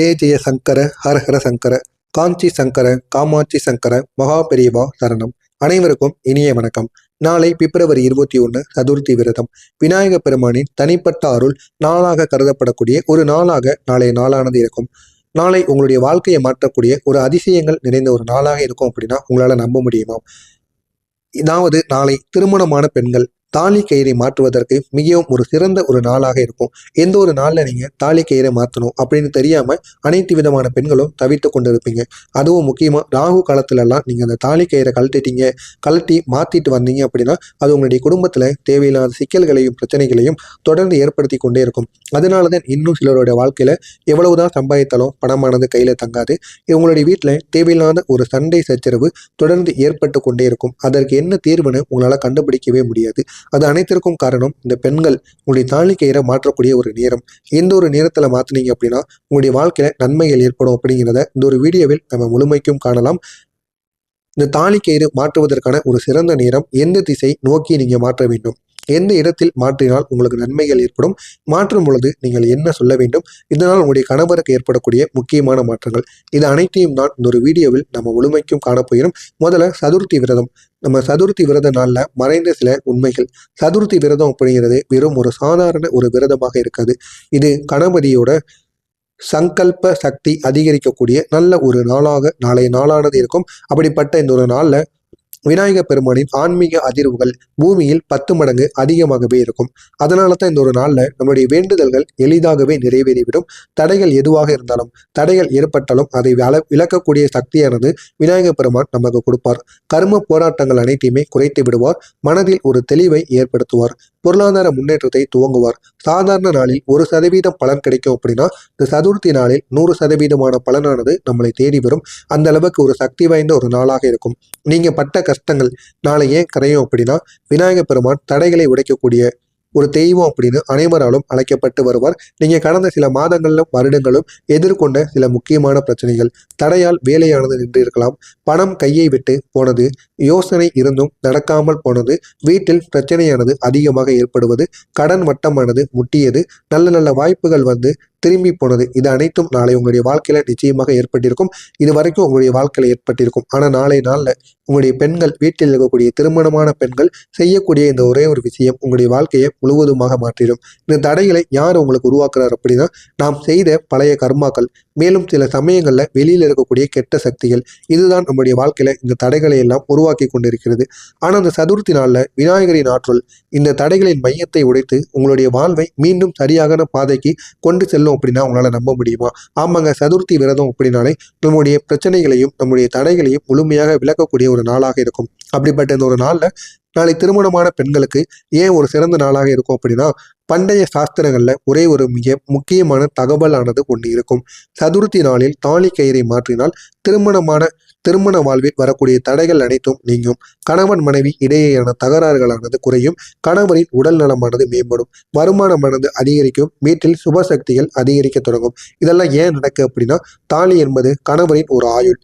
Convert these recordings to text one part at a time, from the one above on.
ஜெய ஜெய சங்கர ஹர ஹர சங்கர காஞ்சி சங்கர காமாட்சி சங்கர மகா பெரியவா சரணம். அனைவருக்கும் இனிய வணக்கம். நாளை பிப்ரவரி 21 சதுர்த்தி விரதம். விநாயக பெருமானின் தனிப்பட்ட அருள் நாளாக கருதப்படக்கூடிய ஒரு நாளாக நாளைய நாளானது இருக்கும். நாளை உங்களுடைய வாழ்க்கையை மாற்றக்கூடிய ஒரு அதிசயங்கள் நிறைந்த ஒரு நாளாக இருக்கும் அப்படின்னா உங்களால நம்ப முடியுமா? அதாவது நாளை திருமணமான பெண்கள் தாலி கயிறை மாற்றுவதற்கு மிகவும் ஒரு சிறந்த ஒரு நாளாக இருக்கும். எந்த ஒரு நாளில் நீங்கள் தாலி கயிறை மாற்றணும் அப்படின்னு தெரியாமல் அனைத்து விதமான பெண்களும் தவித்து கொண்டு இருப்பீங்க. அதுவும் முக்கியமாக ராகு காலத்துலலாம் நீங்கள் அந்த தாலி கயிறை கழட்டி மாற்றிட்டு வந்தீங்க அப்படின்னா அது உங்களுடைய குடும்பத்தில் தேவையில்லாத சிக்கல்களையும் பிரச்சனைகளையும் தொடர்ந்து ஏற்படுத்தி கொண்டே இருக்கும். அதனால தான் இன்னும் சிலருடைய வாழ்க்கையில் எவ்வளவுதான் சம்பாதித்தாலும் பணமானது கையில் தங்காது. உங்களுடைய வீட்டில் தேவையில்லாத ஒரு சண்டை சச்சரவு தொடர்ந்து ஏற்பட்டு கொண்டே இருக்கும். அதற்கு என்ன தீர்வுன்னு உங்களால் கண்டுபிடிக்கவே முடியாது. அது அனைத்திற்கும் காரணம் இந்த பெண்கள் உங்களுடைய தாலி கயிறை மாற்றக்கூடிய ஒரு நேரம். எந்த ஒரு நேரத்தில் மாற்றினீங்க அப்படின்னா உங்களுடைய வாழ்க்கையில நன்மைகள் ஏற்படும் அப்படிங்கிறத இந்த ஒரு வீடியோவில் நம்ம முழுமைக்கும் காணலாம். இந்த தாலி கயிறு மாற்றுவதற்கான ஒரு சிறந்த நேரம், எந்த திசை நோக்கி நீங்க மாற்ற வேண்டும், எந்த இடத்தில் மாற்றினால் உங்களுக்கு நன்மைகள் ஏற்படும், மாற்றும் பொழுது நீங்கள் என்ன சொல்ல வேண்டும், இதனால் உங்களுடைய கணவருக்கு ஏற்படக்கூடிய முக்கியமான மாற்றங்கள், இது அனைத்தையும் தான் இந்த ஒரு வீடியோவில் நம்ம முழுமைக்கும் காணப்போகிறோம். முதல்ல சதுர்த்தி விரதம். நம்ம சதுர்த்தி விரத நாளில் மறைந்த சில உண்மைகள். சதுர்த்தி விரதம் அப்படிங்கிறது வெறும் ஒரு சாதாரண ஒரு விரதமாக இருக்காது. இது கணபதியோட சங்கல்ப சக்தி அதிகரிக்கக்கூடிய நல்ல ஒரு நாளாக நாளைய நாளானது இருக்கும். அப்படிப்பட்ட இந்த ஒரு நாளில் விநாயக பெருமானின் ஆன்மீக அதிர்வுகள் பூமியில் 10 மடங்கு அதிகமாகவே இருக்கும். அதனால தான் இந்த ஒரு நாளில் நம்முடைய வேண்டுதல்கள் எளிதாகவே நிறைவேறிவிடும். தடைகள் எதுவாக இருந்தாலும், தடைகள் ஏற்பட்டாலும் அதை விளக்கக்கூடிய சக்தியானது விநாயக பெருமான் நமக்கு கொடுப்பார். கர்ம போராட்டங்கள் அனைத்தையுமே குறைத்து விடுவார். மனதில் ஒரு தெளிவை ஏற்படுத்துவார். பொருளாதார முன்னேற்றத்தை துவங்குவார். சாதாரண நாளில் 1% பலன் கிடைக்கும் அப்படின்னா இந்த சதுர்த்தி நாளில் 100% பலனானது நம்மளை தேடி வரும். அந்த அளவுக்கு ஒரு சக்தி வாய்ந்த ஒரு நாளாக இருக்கும். நீங்க பட்ட கஷ்டங்கள் நாளை ஏன் கரையும் அப்படின்னா விநாயக பெருமான் தடைகளை உடைக்கக்கூடிய ஒரு தெய்வம் அப்படின்னு அனைவராலும் அழைக்கப்பட்டு வருவார். நீங்க கடந்த சில மாதங்களிலும் வருடங்களும் எதிர்கொண்ட சில முக்கியமான பிரச்சனைகள், தடையால் வேலையானது நின்று இருக்கலாம், பணம் கையை விட்டு போனது, யோசனை இருந்தும் நடக்காமல் போனது, வீட்டில் பிரச்சனையானது அதிகமாக ஏற்படுவது, கடன் வட்டமானது முட்டியது, நல்ல நல்ல வாய்ப்புகள் வந்து திரும்பி போனது, இது அனைத்தும் நாளை உங்களுடைய வாழ்க்கையில நிச்சயமாக ஏற்பட்டிருக்கும். இது வரைக்கும் உங்களுடைய வாழ்க்கையில ஏற்பட்டிருக்கும். ஆனா நாளை நாள்ல உங்களுடைய பெண்கள், வீட்டில் இருக்கக்கூடிய திருமணமான பெண்கள் செய்யக்கூடிய இந்த ஒரே ஒரு விஷயம் உங்களுடைய வாழ்க்கையை முழுவதுமாக மாற்றிடும். இந்த தடைகளை யார் உங்களுக்கு உருவாக்குறார் அப்படின்னா நாம் செய்த பழைய கர்மாக்கள், மேலும் சில சமயங்கள்ல வெளியில இருக்கக்கூடிய கெட்ட சக்திகள், இதுதான் நம்முடைய வாழ்க்கையில இந்த தடைகளை எல்லாம் உருவாக்கி கொண்டிருக்கிறது. ஆனா அந்த சதுர்த்தி நாள்ல விநாயகரின் ஆற்றல் இந்த தடைகளின் மையத்தை உடைத்து உங்களுடைய வாழ்வை மீண்டும் சரியான பாதைக்கு கொண்டு செல்லும் அப்படின்னா உங்களால நம்ப முடியுமா? ஆமாங்க, சதுர்த்தி விரதம் அப்படின்னாலே நம்முடைய பிரச்சனைகளையும் நம்முடைய தடைகளையும் முழுமையாக விளக்கக்கூடிய ஒரு நாளாக இருக்கும். அப்படிப்பட்ட இந்த ஒரு நாள்ல நாளை திருமணமான பெண்களுக்கு ஏன் ஒரு சிறந்த நாளாக இருக்கும் அப்படின்னா பண்டைய சாஸ்திரங்கள்ல ஒரே ஒரு மிக முக்கியமான தகவலானது ஒன்று இருக்கும். சதுர்த்தி நாளில் தாலி கயிறை மாற்றினால் திருமண வாழ்வில் வரக்கூடிய தடைகள் அனைத்தும் நீங்கும். கணவன் மனைவி இடையேயான தகராறுகளானது குறையும். கணவரின் உடல் நலமானது மேம்படும். வருமானமானது அதிகரிக்கும். வீட்டில் சுபசக்திகள் அதிகரிக்க தொடங்கும். இதெல்லாம் ஏன் நடக்கு அப்படின்னா தாலி என்பது கணவரின் ஒரு ஆயுள்,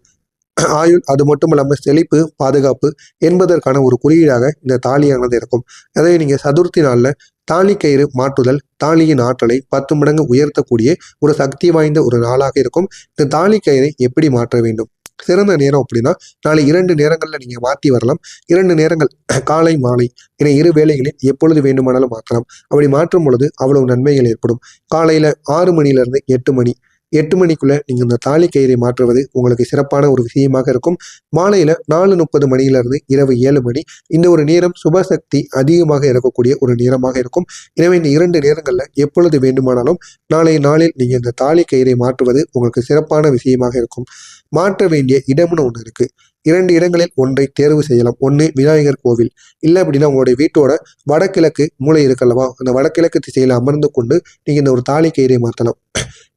அது மட்டும் இல்லாமல் செழிப்பு, பாதுகாப்பு என்பதற்கான ஒரு குறியீடாக இந்த தாலியானது இருக்கும். அதை நீங்க சதுர்த்தி நாள்ல தாலி கயிறு மாற்றுதல் தாலியின் ஆற்றலை 10 மடங்கு உயர்த்தக்கூடிய ஒரு சக்தி வாய்ந்த ஒரு நாளாக இருக்கும். இந்த தாலி கயிறை எப்படி மாற்ற வேண்டும்? சிறந்த நேரம் அப்படின்னா நாளை 2 நேரங்கள்ல நீங்க மாற்றி வரலாம். 2 நேரங்கள் காலை மாலை என 2 வேளைகளில் எப்பொழுது வேண்டுமானாலும் மாற்றலாம். அப்படி மாற்றும் பொழுது அவ்வளவு நன்மைகள் ஏற்படும். காலையில 6 மணிலிருந்து 8 மணிக்குள்ள நீங்க இந்த தாலி கயிறை மாற்றுவது உங்களுக்கு சிறப்பான ஒரு விஷயமாக இருக்கும். மாலையில 4:30 மணியிலிருந்து இரவு 7 மணி இந்த ஒரு நேரம் சுபசக்தி அதிகமாக இருக்கக்கூடிய ஒரு நேரமாக இருக்கும். எனவே இந்த 2 நேரங்கள்ல எப்பொழுது வேண்டுமானாலும் நாளைய நாளில் நீங்க இந்த தாலி கயிறை மாற்றுவது உங்களுக்கு சிறப்பான விஷயமாக இருக்கும். மாற்ற வேண்டிய இடம்னு ஒன்று இருக்கு. 2 இடங்களில் ஒன்றை தேர்வு செய்யலாம். ஒன்று விநாயகர் கோவில், இல்லை அப்படின்னா உங்களுடைய வீட்டோட வடகிழக்கு மூலை இருக்கல்லவா, அந்த வடகிழக்கு திசையில அமர்ந்து கொண்டு நீங்க இந்த ஒரு தாலி கயிறை மாற்றலாம்.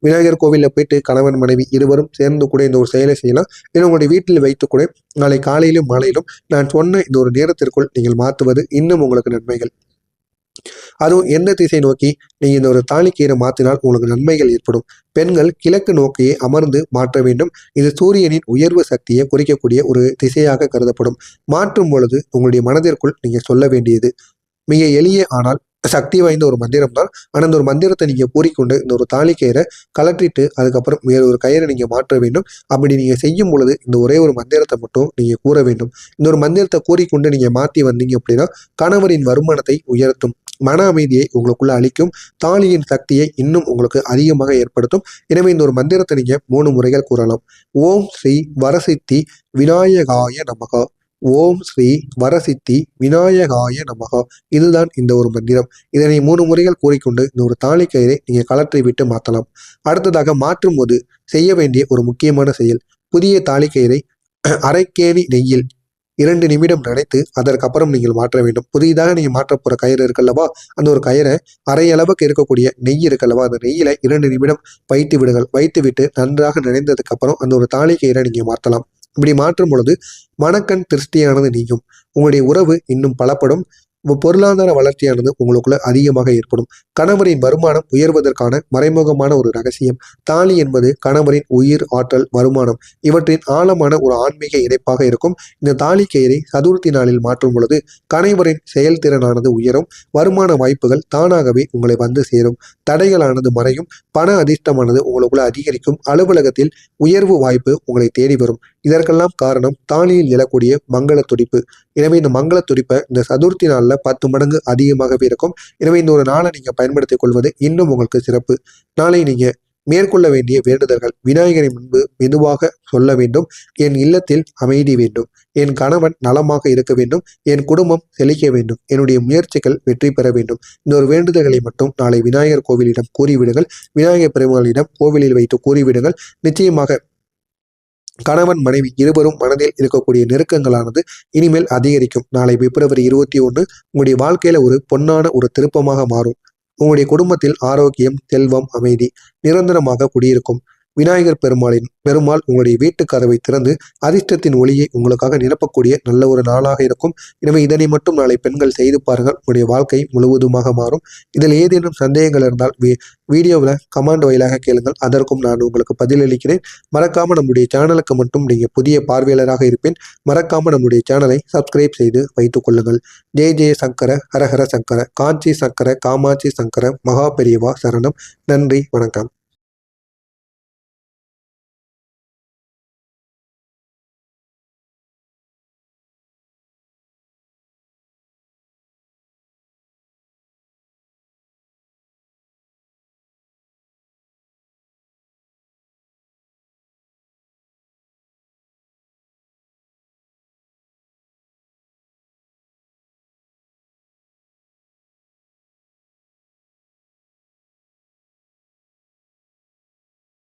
விநாயகர் கோவிலில் போயிட்டு கணவன் மனைவி இருவரும் சேர்ந்து கூட இந்த ஒரு செயலை செய்யலாம். இல்லை உங்களுடைய வீட்டில் வைத்து கூட நாளை காலையிலும் மாலையிலும் நான் சொன்ன இந்த ஒரு நேரத்திற்குள் நீங்கள் மாற்றுவது இன்னும் உங்களுக்கு நன்மைகள். அதுவும் எந்த திசை நோக்கி நீங்க இந்த ஒரு தாலி கயிறை மாற்றினால் உங்களுக்கு நன்மைகள் ஏற்படும். பெண்கள் கிழக்கு நோக்கியே அமர்ந்து மாற்ற வேண்டும். இது சூரியனின் உயர்வு சக்தியை குறிக்கக்கூடிய ஒரு திசையாக கருதப்படும். மாற்றும் பொழுது உங்களுடைய மனதிற்குள் நீங்க சொல்ல வேண்டியது மிக எளிய ஆனால் சக்தி வாய்ந்த ஒரு மந்திரம் தான். ஆனால் இந்த ஒரு மந்திரத்தை நீங்கள் கூறிக்கொண்டு இந்த ஒரு தாலி கயிறை கலற்றிட்டு அதுக்கப்புறம் வேறு ஒரு கயிறை நீங்கள் மாற்ற வேண்டும். அப்படி நீங்கள் செய்யும் பொழுது இந்த ஒரே ஒரு மந்திரத்தை மட்டும் நீங்கள் கூற வேண்டும். இந்த ஒரு மந்திரத்தை கூறிக்கொண்டு நீங்கள் மாற்றி வந்தீங்க அப்படின்னா கணவரின் வருமானத்தை உயர்த்தும், மன அமைதியை உங்களுக்குள்ள அளிக்கும், தாலியின் சக்தியை இன்னும் உங்களுக்கு அதிகமாக ஏற்படுத்தும். எனவே இந்த ஒரு மந்திரத்தை நீங்கள் 3 முறைகள் கூறலாம். ஓம் ஸ்ரீ வரசித்தி விநாயகாய நமகா. ஓம் ஸ்ரீ வரசித்தி விநாயகாய நமகா. இதுதான் இந்த ஒரு மந்திரம். இதனை 3 முறைகள் கூறிக்கொண்டு இந்த ஒரு தாலி கயிறை நீங்கள் கலற்றி விட்டு மாற்றலாம். அடுத்ததாக மாற்றும் போது செய்ய வேண்டிய ஒரு முக்கியமான செயல், புதிய தாலி கயிறை அரைக்கேணி நெய்யில் 2 நிமிடம் நனைத்து அதற்கப்புறம் நீங்கள் மாற்ற வேண்டும். புதிதாக நீங்கள் மாற்ற போகிற கயிறு இருக்கல்லவா, அந்த ஒரு கயிறை அரை அளவுக்கு இருக்கக்கூடிய நெய் இருக்கல்லவா, அந்த நெய்யில் 2 நிமிடம் வைத்து விடுங்கள். வைத்து விட்டு நன்றாக நினைந்ததுக்கு அப்புறம் அந்த ஒரு தாலி கயிறை நீங்கள் மாற்றலாம். இப்படி மாற்றும் பொழுது மனக்கண் திருஷ்டியானது நீங்கும், உங்களுடைய உறவு இன்னும் பலப்படும், பொருளாதார வளர்ச்சியானது உங்களுக்குள்ள அதிகமாக ஏற்படும். கணவரின் வருமானம் உயர்வதற்கான மறைமுகமான ஒரு ரகசியம். தாலி என்பது கணவரின் உயிர், ஆற்றல், வருமானம் இவற்றின் ஆழமான ஒரு ஆன்மீக இணைப்பாக இருக்கும். இந்த தாலி கயிறை சதுர்த்தி நாளில் மாற்றும் பொழுது கணவரின் செயல்திறனானது உயரும், வருமான வாய்ப்புகள் தானாகவே உங்களை வந்து சேரும், தடைகளானது மறையும், பண அதிர்ஷ்டமானது உங்களுக்குள்ள அதிகரிக்கும், அலுவலகத்தில் உயர்வு வாய்ப்பு உங்களை தேடி வரும். இதற்கெல்லாம் காரணம் தாலியில் எழக்கூடிய மங்கள துடிப்பு. எனவே இந்த மங்கள துடிப்பை இந்த சதுர்த்தி நாளில் 10 மடங்கு அதிகமாகவே இருக்கும். எனவே இந்த ஒரு நாளை நீங்கள் பயன்படுத்திக் கொள்வது இன்னும் உங்களுக்கு சிறப்பு. நாளை நீங்கள் மேற்கொள்ள வேண்டிய வேண்டுதல்கள், விநாயகரை முன்பு மெதுவாக சொல்ல வேண்டும். என் இல்லத்தில் அமைதி வேண்டும், என் கணவன் நலமாக இருக்க வேண்டும், என் குடும்பம் செழிக்க வேண்டும், என்னுடைய முயற்சிகள் வெற்றி பெற வேண்டும். இந்த ஒரு வேண்டுதல்களை மட்டும் நாளை விநாயகர் கோவிலிடம் கூறிவிடுங்கள். விநாயகர் பெருமாளிடம் கோவிலில் வைத்து கூறிவிடுங்கள். நிச்சயமாக கணவன் மனைவி இருவரும் மனதில் இருக்கக்கூடிய நெருக்கங்களானது இனிமேல் அதிகரிக்கும். நாளை பிப்ரவரி 21 உங்களுடைய வாழ்க்கையில ஒரு பொன்னான ஒரு திருப்பமாக மாறும். உங்களுடைய குடும்பத்தில் ஆரோக்கியம், செல்வம், அமைதி நிரந்தரமாக குடியிருக்கும். விநாயகர் பெருமாள் உங்களுடைய வீட்டு கதவை திறந்து அதிர்ஷ்டத்தின் ஒளியை உங்களுக்காக நிரப்பக்கூடிய நல்ல ஒரு நாளாக இருக்கும். எனவே இதனை மட்டும் நாளை பெண்கள் செய்து பாருங்கள், உங்களுடைய வாழ்க்கை முழுவதுமாக மாறும். இதில் ஏதேனும் சந்தேகங்கள் இருந்தால் வீடியோவில் கமெண்ட் வாயிலாக கேளுங்கள், அதற்கும் நான் உங்களுக்கு பதிலளிக்கிறேன். மறக்காம நம்முடைய சேனலுக்கு மட்டும் நீங்கள் புதிய பார்வையாளராக இருப்பேன். மறக்காம நம்முடைய சேனலை சப்ஸ்கிரைப் செய்து வைத்துக் கொள்ளுங்கள். ஜெய ஜெய சங்கர, ஹரஹர சங்கர, காஞ்சி சங்கர, காமாட்சி சங்கர, மகா பெரியவா சரணம். நன்றி, வணக்கம்.